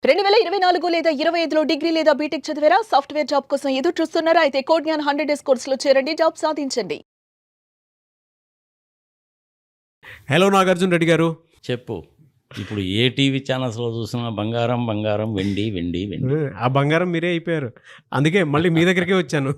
2024 లేదా 25లో డిగ్రీ లేదా బీటెక్ చదివారా? సాఫ్ట్వేర్ జాబ్ కోసం ఎదురు చూస్తున్నారా? అయితే కోడ్ జ్ఞాన్ 100 డేస్ కోర్సులో చేరండి, జాబ్ సాధించండి. హలో నాగార్జున రెడ్డి గారు, చెప్పు. ఇప్పుడు ఏ టీవీ ఛానల్స్లో చూసినా బంగారం బంగారం, వెండి వెండి వెండి. ఆ బంగారం మీరే అయిపోయారు. అందుకే మళ్ళీ మీ దగ్గరికే వచ్చాను.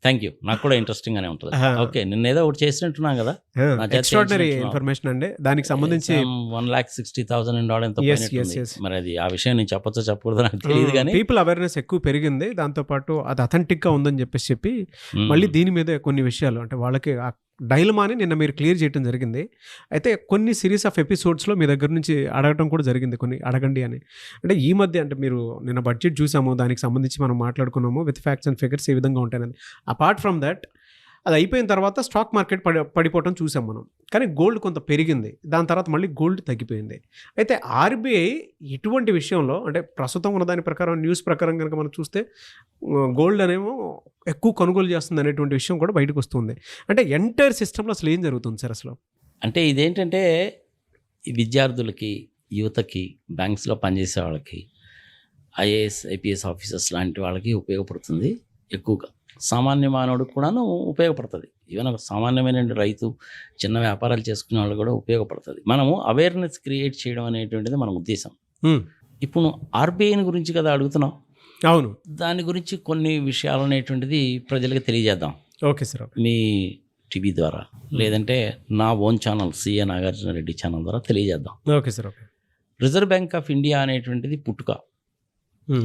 Thank you. నాకు కూడా ఇంట్రెస్టింగ్గానే ఉంటుంది. ఓకే, నిన్న ఏదో ఒకటి చేసినట్టున్నాను కదా, ఎక్స్ట్రాడినరీ ఇన్ఫర్మేషన్ అండి. దానికి సంబంధించి 1,60,000 ఎంతో Yes, పోయినట్టుంది. yes. మరి అది ఆ విషయం నేను చెప్పొచ్చో చెప్పకూడదు నాకు తెలియదు కానీ పీపుల్ అవేర్నెస్ ఎక్కువ పెరిగింది. దాంతోపాటు అది అథెంటిక్ గా ఉందని చెప్పి మళ్ళీ దీని మీద కొన్ని విషయాలు అంటే వాళ్ళకి ఆ డైలమాని నిన్న మీరు క్లియర్ చేయడం జరిగింది. అయితే కొన్ని సిరీస్ ఆఫ్ ఎపిసోడ్స్లో మీ దగ్గర నుంచి అడగటం కూడా జరిగింది, కొన్ని అడగండి అని. అంటే ఈ మధ్య అంటే మీరు నిన్న బడ్జెట్ చూసాము, దానికి సంబంధించి మనం మాట్లాడుకున్నాము విత్ ఫ్యాక్ట్స్ అండ్ ఫిగర్స్ ఏ విధంగా ఉంటాయని. అపార్ట్ ఫ్రమ్ దట్ అది అయిపోయిన తర్వాత స్టాక్ మార్కెట్ పడిపోవటం చూసాం మనం. కానీ గోల్డ్ కొంత పెరిగింది, దాని తర్వాత మళ్ళీ గోల్డ్ తగ్గిపోయింది. అయితే ఆర్బీఐ ఇటువంటి విషయంలో అంటే ప్రస్తుతం ఉన్న దాని ప్రకారం న్యూస్ ప్రకారం కనుక మనం చూస్తే గోల్డ్ అనేమో ఎక్కువ కొనుగోలు చేస్తుంది అనేటువంటి విషయం కూడా బయటకు వస్తుంది. అంటే ఎంటైర్ సిస్టంలో అసలు ఏం జరుగుతుంది సార్ అసలు? అంటే ఇదేంటంటే ఈ విద్యార్థులకి, యువతకి, బ్యాంక్స్లో పనిచేసే వాళ్ళకి, ఐఏఎస్ ఐపీఎస్ ఆఫీసర్స్ లాంటి వాళ్ళకి ఉపయోగపడుతుంది. ఎక్కువగా సామాన్య మానవుడికి కూడాను ఉపయోగపడుతుంది. ఈవెన్ ఒక సామాన్యమైన రైతు, చిన్న వ్యాపారాలు చేసుకునే వాళ్ళు కూడా ఉపయోగపడుతుంది. మనము అవేర్నెస్ క్రియేట్ చేయడం అనేటువంటిది మన ఉద్దేశం. ఇప్పుడు నువ్వు ఆర్బీఐని గురించి కదా అడుగుతున్నావు. అవును, దాని గురించి కొన్ని విషయాలు అనేటువంటిది ప్రజలకు తెలియజేద్దాం. Okay sir. మీ టీవీ ద్వారా లేదంటే నా own channel CA Nagarjuna Reddy channel ద్వారా తెలియజేద్దాం. Okay sir. Okay. Reserve bank of India అనేటువంటిది పుట్టుక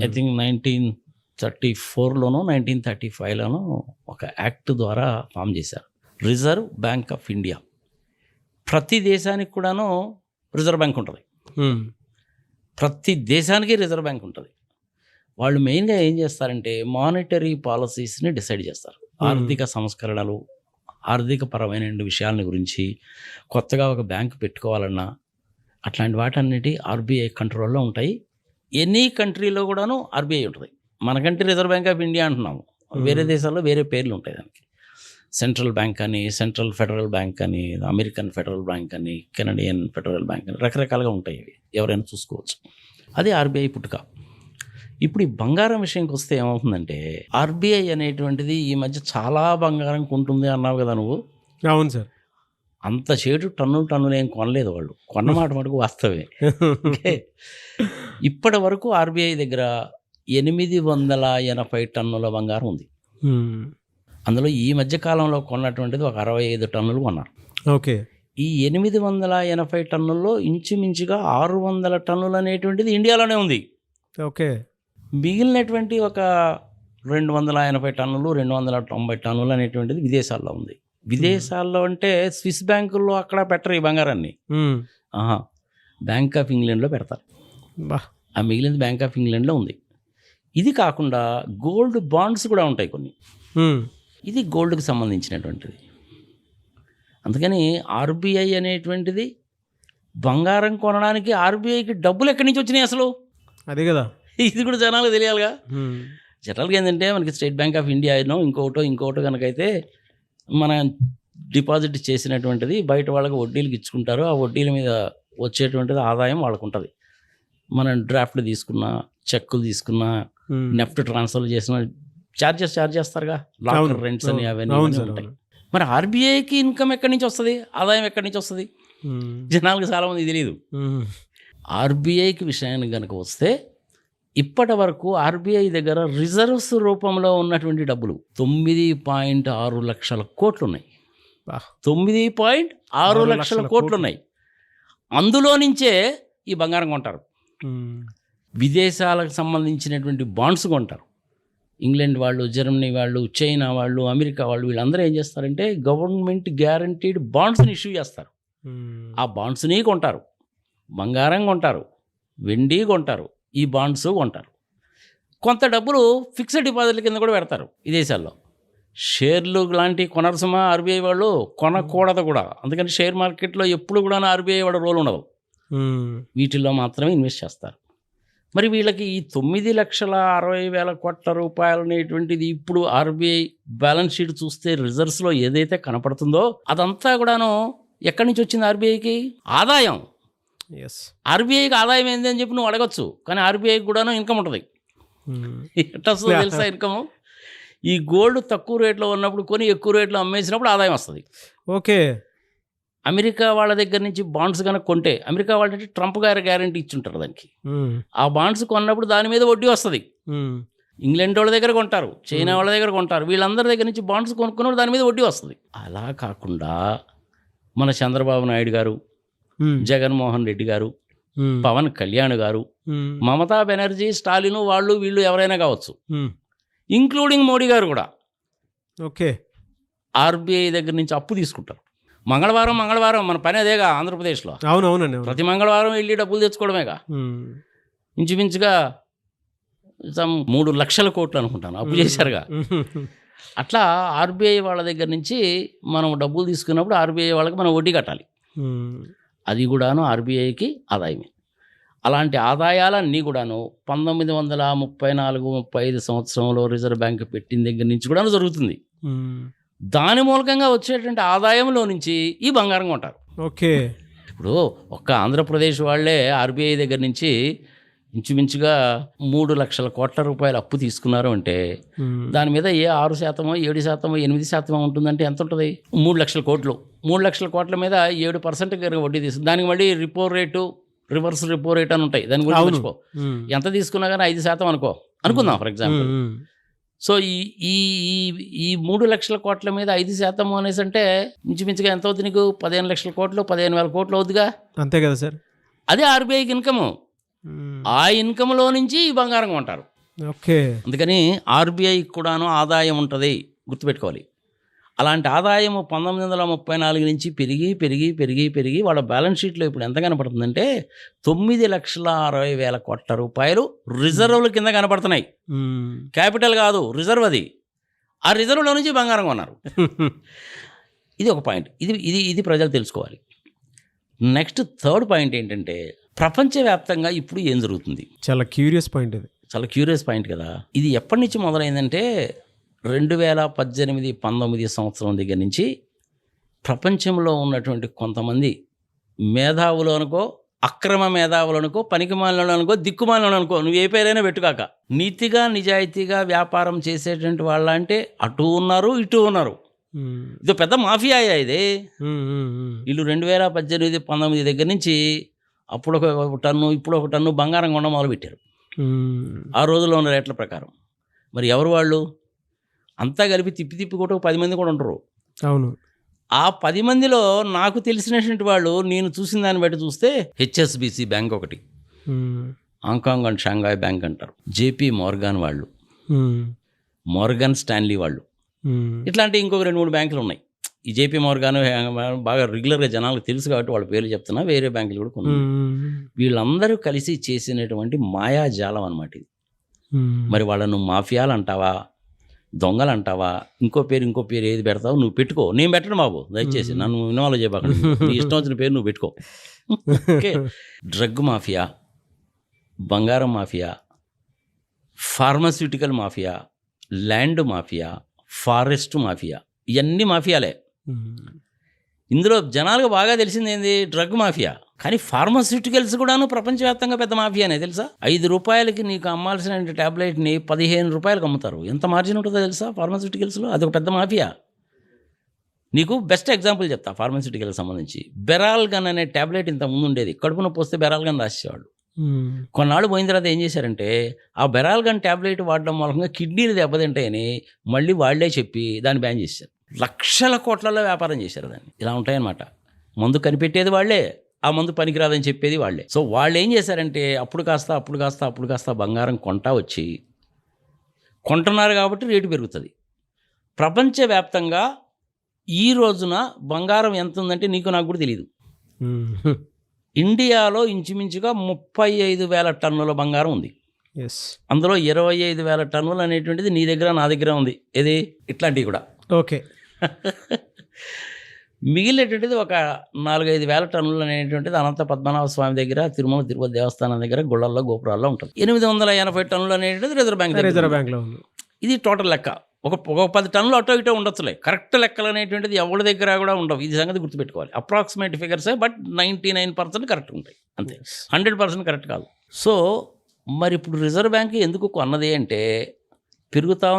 ఐ థింక్ 1934లోనో 1935లోనో ఒక యాక్ట్ ద్వారా ఫామ్ చేశారు. Reserve bank of India. ప్రతి దేశానికి కూడాను రిజర్వ్ బ్యాంక్ ఉంటుంది. ప్రతి దేశానికి రిజర్వ్ బ్యాంక్ ఉంటుంది. వాళ్ళు మెయిన్గా ఏం చేస్తారంటే మానిటరీ పాలసీస్ని డిసైడ్ చేస్తారు. ఆర్థిక సంస్కరణలు, ఆర్థిక పరమైన విషయాల గురించి, కొత్తగా ఒక బ్యాంకు పెట్టుకోవాలన్నా అట్లాంటి వాటన్నిటి ఆర్బీఐ కంట్రోల్లో ఉంటాయి. ఎనీ కంట్రీలో కూడాను ఆర్బీఐ ఉంటుంది. మనకంటే రిజర్వ్ బ్యాంక్ ఆఫ్ ఇండియా అంటున్నాము, వేరే దేశాల్లో వేరే పేర్లు ఉంటాయి దానికి. సెంట్రల్ బ్యాంక్ అని, సెంట్రల్ ఫెడరల్ బ్యాంక్ అని, అమెరికన్ ఫెడరల్ బ్యాంక్ అని, కెనడియన్ ఫెడరల్ బ్యాంక్ అని రకరకాలుగా ఉంటాయి. ఇవి ఎవరైనా చూసుకోవచ్చు. అది ఆర్బీఐ పుట్టుక. ఇప్పుడు ఈ బంగారం విషయంకి వస్తే ఏమవుతుందంటే ఆర్బీఐ అనేటువంటిది ఈ మధ్య చాలా బంగారం కొంటుంది అన్నావు కదా నువ్వు. అవును సార్. అంత చేటు టన్నులు ఏం కొనలేదు వాళ్ళు, కొన్నమాట మటుకు వాస్తవే. ఓకే, ఇప్పటి వరకు ఆర్బీఐ దగ్గర 880 టన్నుల బంగారం ఉంది. అందులో ఈ మధ్య కాలంలో కొన్నటువంటిది ఒక 65 టన్నులు కొన్నారు. ఓకే. ఈ 880 టన్నుల్లో ఇంచుమించుగా 600 టన్నులు అనేటువంటిది ఇండియాలోనే ఉంది. ఓకే. మిగిలినటువంటి ఒక 280 టన్నులు, 290 టన్నులు అనేటువంటిది విదేశాల్లో ఉంది. విదేశాల్లో అంటే స్విస్ బ్యాంకుల్లో అక్కడ పెట్టరు ఈ బంగారాన్ని. బ్యాంక్ ఆఫ్ ఇంగ్లాండ్లో పెడతారు. ఆ మిగిలింది బ్యాంక్ ఆఫ్ ఇంగ్లాండ్లో ఉంది. ఇది కాకుండా గోల్డ్ బాండ్స్ కూడా ఉంటాయి కొన్ని. ఇది గోల్డ్కి సంబంధించినటువంటిది. అందుకని ఆర్బీఐ అనేటువంటిది బంగారం కొనడానికి ఆర్బీఐకి డబ్బులు ఎక్కడి నుంచి వచ్చినాయి అసలు? అదే కదా, ఇది కూడా జనాలకు తెలియాలిగా. జనరల్గా ఏంటంటే మనకి స్టేట్ బ్యాంక్ ఆఫ్ ఇండియా అయినో ఇంకోటో కనుకైతే మన డిపాజిట్ చేసినటువంటిది బయట వాళ్ళకి వడ్డీలకు ఇచ్చుకుంటారు. ఆ వడ్డీల మీద వచ్చేటువంటిది ఆదాయం వాళ్ళకు ఉంటుంది. మనం డ్రాఫ్ట్లు తీసుకున్నా, చెక్కులు తీసుకున్నా, నెఫ్ట్ ట్రాన్స్ఫర్ చేసిన చార్జ్ చేస్తారుగా, లాకర్ రెంట్స్ అని అవన్నీ ఉంటాయి. మరి ఆర్బీఐకి ఇన్కమ్ ఎక్కడి నుంచి వస్తుంది, ఆదాయం ఎక్కడి నుంచి వస్తుంది? జనాలకు చాలామంది తెలియదు. ఆర్బీఐకి విషయానికి కనుక వస్తే ఇప్పటి వరకు ఆర్బీఐ దగ్గర రిజర్వ్స్ రూపంలో ఉన్నటువంటి డబ్బులు 9.6 లక్షల కోట్లు ఉన్నాయి. 9.6 లక్షల కోట్లు ఉన్నాయి. అందులో నుంచే ఈ బంగారం కొంటారు. విదేశాలకు సంబంధించినటువంటి బాండ్స్ కొంటారు. ఇంగ్లాండ్ వాళ్ళు, జర్మనీ వాళ్ళు, చైనా వాళ్ళు, అమెరికా వాళ్ళు, వీళ్ళందరూ ఏం చేస్తారంటే గవర్నమెంట్ గ్యారంటీడ్ బాండ్స్ని ఇష్యూ చేస్తారు. ఆ బాండ్స్ని కొంటారు, బంగారం కొంటారు, వెండి కొంటారు, ఈ బాండ్స్ కొంటారు. కొంత డబ్బులు ఫిక్స్డ్ డిపాజిట్ల కింద కూడా పెడతారు విదేశాల్లో. షేర్లు లాంటి కొనర్సమా ఆర్బీఐ వాళ్ళు, కొనకూడదు కూడా. అందుకని షేర్ మార్కెట్లో ఎప్పుడు కూడా ఆర్బీఐ వాడు రోల్ ఉండదు. వీటిల్లో మాత్రమే ఇన్వెస్ట్ చేస్తారు. మరి వీళ్ళకి ఈ 9,60,000 కోట్ల రూపాయలు అనేటువంటిది ఇప్పుడు ఆర్బీఐ బ్యాలెన్స్ షీట్ చూస్తే రిజర్వ్స్లో ఏదైతే కనపడుతుందో అదంతా కూడాను ఎక్కడి నుంచి వచ్చింది? ఆర్బీఐకి ఆదాయం. ఎస్. ఆర్బీఐకి ఆదాయం ఏంది అని చెప్పి నువ్వు అడగచ్చు, కానీ ఆర్బీఐకి కూడాను ఇన్కమ్ ఉంటుంది. ఎట్లా వస్తుందో తెలుసా ఇన్కమ్? ఈ గోల్డ్ తక్కువ రేట్లో ఉన్నప్పుడు కొని ఎక్కువ రేట్లో అమ్మేసినప్పుడు ఆదాయం వస్తుంది. ఓకే. అమెరికా వాళ్ళ దగ్గర నుంచి బాండ్స్ కనుక కొంటే, అమెరికా వాళ్ళంటే ట్రంప్ గారు గ్యారంటీ ఇచ్చుంటారు దానికి, ఆ బాండ్స్ కొన్నప్పుడు దాని మీద వడ్డీ వస్తుంది. ఇంగ్లాండ్ వాళ్ళ దగ్గర కొంటారు, చైనా వాళ్ళ దగ్గర కొంటారు, వీళ్ళందరి దగ్గర నుంచి బాండ్స్ కొనుక్కున్నప్పుడు దాని మీద వడ్డీ వస్తుంది. అలా కాకుండా మన చంద్రబాబు నాయుడు గారు, జగన్మోహన్ రెడ్డి గారు, పవన్ కళ్యాణ్ గారు, మమతా బెనర్జీ, స్టాలిన్, వాళ్ళు వీళ్ళు ఎవరైనా కావచ్చు, ఇంక్లూడింగ్ మోడీ గారు కూడా ఓకే ఆర్బీఐ దగ్గర నుంచి అప్పు తీసుకుంటారు. మంగళవారం మన పని అదేగా ఆంధ్రప్రదేశ్లో. అవునవునండి. ప్రతి మంగళవారం వెళ్ళి డబ్బులు తెచ్చుకోవడమేగా. ఇంచుమించుగా 3 లక్షల కోట్లు అనుకుంటాను అప్పు చేశారుగా. అట్లా ఆర్బీఐ వాళ్ళ దగ్గర నుంచి మనం డబ్బులు తీసుకున్నప్పుడు ఆర్బీఐ వాళ్ళకి మనం వడ్డీ కట్టాలి. అది కూడాను ఆర్బీఐకి ఆదాయమే. అలాంటి ఆదాయాలన్నీ కూడాను 1934-35 సంవత్సరంలో రిజర్వ్ బ్యాంక్ పెట్టిన దగ్గర నుంచి కూడా జరుగుతుంది. దాని మూలకంగా వచ్చేటువంటి ఆదాయంలో నుంచి ఈ బంగారం కొంటారు. ఓకే. ఇప్పుడు ఒక్క ఆంధ్రప్రదేశ్ వాళ్ళే ఆర్బీఐ దగ్గర నుంచి ఇంచుమించుగా 3 లక్షల కోట్ల రూపాయలు అప్పు తీసుకున్నారు అంటే దాని మీద 6%, 7%, 8% ఉంటుందంటే ఎంత ఉంటుంది? 3 లక్షల కోట్లు. 3 లక్షల కోట్ల మీద 7% వడ్డీ తీసుకు, దానికి మళ్ళీ రిపో రేటు, రివర్స్ రిపో రేట్ అని ఉంటాయి. దాని గురించి మర్చిపో. ఎంత తీసుకున్నా కానీ 5% అనుకుందాం ఫర్ ఎగ్జాంపుల్. సో ఈ 3 లక్షల కోట్ల మీద 5% అనేసి అంటే ఇంచుమించుగా ఎంత అవుతుంది నీకు? 15 లక్షల కోట్లు, 15,000 కోట్లు అవుతుందిగా. అంతే కదా సార్. అదే ఆర్బీఐకి ఇన్కమ్. ఆ ఇన్కమ్లో నుంచి ఈ బంగారం కొంటారు. ఓకే. అందుకని ఆర్బీఐకి కూడాను ఆదాయం ఉంటుంది, గుర్తుపెట్టుకోవాలి. అలాంటి ఆదాయం 1934 నుంచి పెరిగి పెరిగి పెరిగి పెరిగి వాళ్ళ బ్యాలెన్స్ షీట్లో ఇప్పుడు ఎంత కనపడుతుందంటే 9,60,000 కోట్ల రూపాయలు రిజర్వ్ల కింద కనపడుతున్నాయి. క్యాపిటల్ కాదు, రిజర్వ్. అది ఆ రిజర్వ్లో నుంచి బంగారం కొన్నారు. ఇది ఒక పాయింట్. ఇది ప్రజలు తెలుసుకోవాలి. నెక్స్ట్ థర్డ్ పాయింట్ ఏంటంటే ప్రపంచవ్యాప్తంగా ఇప్పుడు ఏం జరుగుతుంది? చాలా క్యూరియస్ పాయింట్ ఇది. చాలా క్యూరియస్ పాయింట్ కదా. ఇది ఎప్పటి నుంచి మొదలైందంటే 2018-19 సంవత్సరం దగ్గర నుంచి ప్రపంచంలో ఉన్నటువంటి కొంతమంది మేధావులు అనుకో, అక్రమ మేధావులు అనుకో, పనికిమాలిన అనుకో, దిక్కుమాలిన అనుకో, నువ్వు ఏ పేరైనా పెట్టుకాక, నీతిగా నిజాయితీగా వ్యాపారం చేసేటువంటి వాళ్ళ అంటే అటు ఉన్నారు ఇటు ఉన్నారు. ఇది పెద్ద మాఫియా ఇదే. వీళ్ళు 2018-19 దగ్గర నుంచి అప్పుడు ఒక టన్ను ఇప్పుడు ఒక టన్ను బంగారం కొనడం మొదలుపెట్టారు ఆ రోజుల్లో ఉన్న రేట్ల ప్రకారం. మరి ఎవరు వాళ్ళు? అంతా కలిపి తిప్పి కూడా 10 మంది కూడా ఉంటారు. అవును. ఆ 10 మందిలో నాకు తెలిసినటువంటి వాళ్ళు, నేను చూసిన దాన్ని బట్టి చూస్తే హెచ్ఎస్బిసి బ్యాంక్ ఒకటి, హాంకాంగ్ అండ్ షాంఘాయ్ బ్యాంక్ అంటారు, జేపీ మోర్గాన్ వాళ్ళు, మోర్గన్ స్టాన్లీ వాళ్ళు, ఇట్లాంటి ఇంకొక 2-3 బ్యాంకులు ఉన్నాయి. ఈ జేపీ మోర్గాన్ బాగా రెగ్యులర్గా జనాలకు తెలుసు కాబట్టి వాళ్ళ పేర్లు చెప్తున్నా. వేరే బ్యాంకులు కూడా కొన్ని. వీళ్ళందరూ కలిసి చేసినటువంటి మాయాజాలం అన్నమాట ఇది. మరి వాళ్ళను మాఫియాలు అంటావా, దొంగలు అంటావా, ఇంకో పేరు ఏది పెడతావు నువ్వు పెట్టుకో. నేను పెట్టను బాబు, దయచేసి నన్ను ఇన్వాల్వ్ చేయబాకండి. నీ ఇష్టం వచ్చిన పేరు నువ్వు పెట్టుకో. ఓకే. డ్రగ్ మాఫియా, బంగారం mafia, pharmaceutical mafia, land mafia, forest mafia, ఇవన్నీ మాఫియాలే. ఇందులో జనాలకు బాగా తెలిసింది ఏంది? Drug mafia. కానీ ఫార్మాస్యూటికల్స్ కూడాను ప్రపంచవ్యాప్తంగా పెద్ద మాఫియానే తెలుసా. 5 రూపాయలకి నీకు అమ్మాల్సిన ట్యాబ్లెట్ని 15 రూపాయలకు అమ్ముతారు. ఎంత మార్జిన్ ఉంటుందో తెలుసా ఫార్మాస్యూటికల్స్లో? అదొక పెద్ద మాఫియా. నీకు బెస్ట్ ఎగ్జాంపుల్ చెప్తా ఫార్మాస్యూటికల్కి సంబంధించి. బెరాల్గన్ అనే ట్యాబ్లెట్ ఇంత ముందు ఉండేది. కడుపు నొప్పి వస్తే బెరాల్గన్ రాసేవాళ్ళు. కొన్నాళ్ళు పోయిన తర్వాత ఏం చేశారంటే ఆ బెరాల్గన్ ట్యాబ్లెట్ వాడడం మూలంగా కిడ్నీలు దెబ్బతింటాయని మళ్ళీ వాళ్లే చెప్పి దాన్ని బ్యాన్ చేశారు. లక్షల కోట్లలో వ్యాపారం చేశారు దాన్ని. ఇలా ఉంటాయన్నమాట. మందు కనిపెట్టేది వాళ్లే, ఆ మందు పనికిరాదని చెప్పేది వాళ్లే. సో వాళ్ళు ఏం చేశారంటే అప్పుడు కాస్త బంగారం కొంటున్నారు కాబట్టి రేటు పెరుగుతుంది. ప్రపంచవ్యాప్తంగా ఈ రోజున బంగారం ఎంత ఉందంటే నీకు నాకు కూడా తెలియదు. ఇండియాలో ఇంచుమించుగా 35,000 టన్నుల బంగారం ఉంది. అందులో 25,000 టన్నులు అనేటువంటిది నీ దగ్గర నా దగ్గర ఉంది. ఏది? ఇట్లాంటివి కూడా. ఓకే. మిగిలినటువంటిది ఒక 4-5 వేల టన్నులు అనేటువంటిది అనంత పద్మనాభ స్వామి దగ్గర, తిరుమల తిరుపతి దేవస్థానం దగ్గర, గుళ్ళల్లో గోపురాల్లో ఉంటుంది. 880 టన్నులు అనేటువంటిది రిజర్వ్ బ్యాంక్లో ఉంది. ఇది టోటల్ లెక్క. ఒక 10 టన్నులు అటో ఇటో ఉండొచ్చులే. కరెక్ట్ లెక్కలు అనేటువంటిది ఎవరి దగ్గర కూడా ఉండవు. ఇది సంగతి గుర్తుపెట్టుకోవాలి. అప్రాక్సిమేట్ ఫిగర్సే, బట్ 99% కరెక్ట్ ఉంటాయి. అంతే. 100% కరెక్ట్ కాదు. సో మరి ఇప్పుడు రిజర్వ్ బ్యాంక్ ఎందుకు కొన్నది అంటే పెరుగుతూ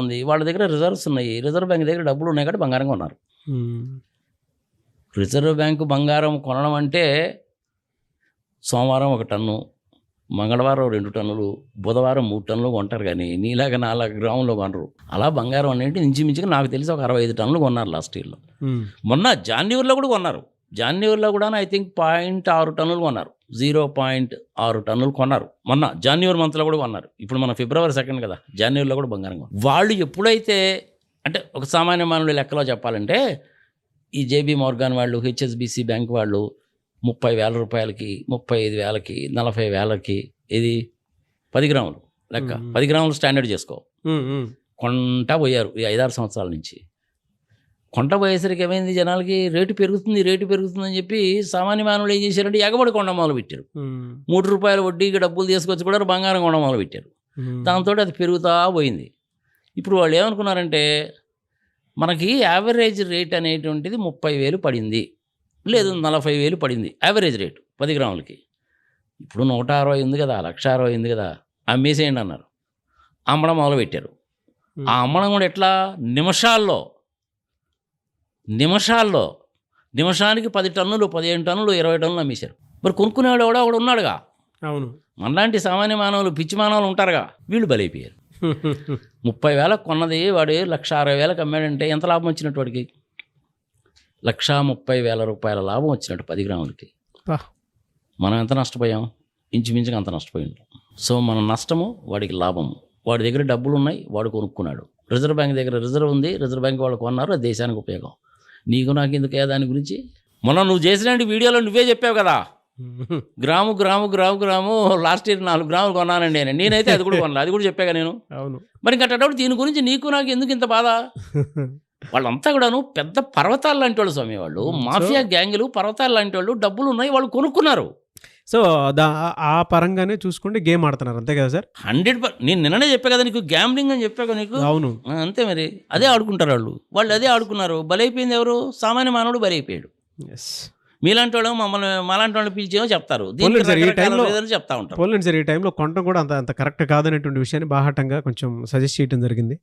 ఉంది. వాళ్ళ దగ్గర రిజర్వ్స్ ఉన్నాయి, రిజర్వ్ బ్యాంక్ దగ్గర డబ్బులు ఉన్నాయి కాబట్టి బంగారం కొన్నారు. రిజర్వ్ బ్యాంకు బంగారం కొనడం అంటే సోమవారం 1 టన్ను, మంగళవారం 2 టన్నులు, బుధవారం 3 టన్నులు కొంటారు, కానీ నీలాగా 4 గ్రాములు కొనరు. అలా బంగారం అనేది ఇంచుమించుగా నాకు తెలిసి ఒక 65 టన్నులు కొన్నారు లాస్ట్ ఇయర్లో. మొన్న జాన్యువరిలో కూడా కొన్నారు. జాన్యువరిలో కూడా ఐ థింక్ 0.6 టన్నులు కొన్నారు, 0.6 టన్నులు కొన్నారు. మొన్న జాన్యువరి మంత్లో కూడా కొన్నారు. ఇప్పుడు మన ఫిబ్రవరి 2 కదా, జాన్యువరిలో కూడా బంగారం కొన్నారు. వాళ్ళు ఎప్పుడైతే అంటే ఒక సామాన్య మానవుడి లెక్కలో చెప్పాలంటే ఈ జేబీ మోర్గాన్ వాళ్ళు, హెచ్ఎస్బిసి బ్యాంక్ వాళ్ళు 30,000 రూపాయలకి, 35,000కి, 40,000కి ఇది 10 గ్రాములు లెక్క, 10 గ్రాములు స్టాండర్డ్ చేసుకో కొంటా పోయారు ఈ 5-6 సంవత్సరాల నుంచి. కొంట పోయేసరికి ఏమైంది, జనాలకి రేటు పెరుగుతుంది అని చెప్పి సామాన్య మానవులు ఏం చేశారంటే ఎగబడి కొండ మొదలు పెట్టారు. 3 రూపాయల వడ్డీకి డబ్బులు తీసుకొచ్చి కూడా బంగారం కొండ మొదలు పెట్టారు. దాంతో అది పెరుగుతూ పోయింది. ఇప్పుడు వాళ్ళు ఏమనుకున్నారంటే మనకి యావరేజ్ రేట్ అనేటువంటిది 30,000 పడింది, లేదు 40,000 పడింది యావరేజ్ రేటు 10 గ్రాములకి. ఇప్పుడు 160 ఉంది కదా, 160 ఉంది కదా, అమ్మేసేయండి అన్నారు. అమ్మడం మొదలుపెట్టారు. ఆ అమ్మడం కూడా ఎట్లా, నిమిషానికి 10 టన్నులు, 15 టన్నులు, 20 టన్నులు అమ్మేశారు. మరి కొనుక్కునేవాడు ఎవడో ఒకడు ఉన్నాడుగా. అవును, మనలాంటి సామాన్య మానవులు, పిచ్చి మానవులు ఉంటారుగా, వీళ్ళు బలైపోయారు. 30,000 కొన్నది వాడు 1,60,000కి అమ్మాడంటే ఎంత లాభం వచ్చినట్టు వాడికి? 1,30,000 రూపాయల లాభం వచ్చినట్టు 10 గ్రాములకి. మనం ఎంత నష్టపోయాం? ఇంచుమించుగా అంత నష్టపోయింది. సో మన నష్టము, వాడికి లాభము. వాడి దగ్గర డబ్బులు ఉన్నాయి, వాడు కొనుక్కున్నాడు. రిజర్వ్ బ్యాంక్ దగ్గర రిజర్వ్ ఉంది, రిజర్వ్ బ్యాంక్ వాళ్ళు కొన్నారు, అది దేశానికి ఉపయోగం. నీకు నాకు ఎందుకు దాని గురించి? మొన్న నువ్వు చేసిన వీడియోలో నువ్వే చెప్పావు కదా, గ్రాము లాస్ట్ ఇయర్ 4 గ్రాములు కొన్నానండి. నేనైతే అది కూడా కొనాలి, అది కూడా చెప్పాగా నేను. అవును, మరి ఇంకటప్పుడు దీని గురించి నీకు నాకు ఎందుకు ఇంత బాధ? వాళ్ళంతా కూడాను పెద్ద పర్వతాలు లాంటి వాళ్ళు స్వామి, వాళ్ళు మాఫియా గ్యాంగులు, పర్వతాలు లాంటి వాళ్ళు, డబ్బులు ఉన్నాయి, వాళ్ళు కొనుక్కున్నారు. సో ఆ పరంగానే చూసుకుంటే గేమ్ ఆడుతున్నారు, అంతే కదా సార్? 100%. నేను నిన్ననే చెప్పా కదా నీకు, గ్యాంబ్లింగ్ అని చెప్పా కదా నీకు. అవును, అంతే. మరి అదే ఆడుకుంటారు వాళ్ళు అదే ఆడుకున్నారు. బలైపోయింది ఎవరు? సామాన్య మానవుడు బలైపోయాడు. మీలాంటి వాళ్ళు మాలాంటి వాళ్ళు పిలిచేమో చెప్తారు, చెప్తా ఉంటారు. పోలేండి సార్, ఈ టైంలో కొనడం కూడా అంత కరెక్ట్ కాదనేటువంటి విషయాన్ని బాహాటంగా కొంచెం సజెస్ట్ చేయడం జరిగింది.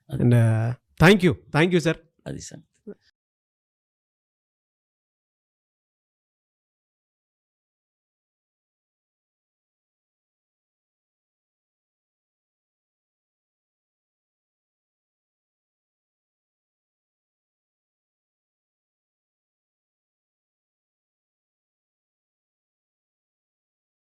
And thank you sir. అది సార్.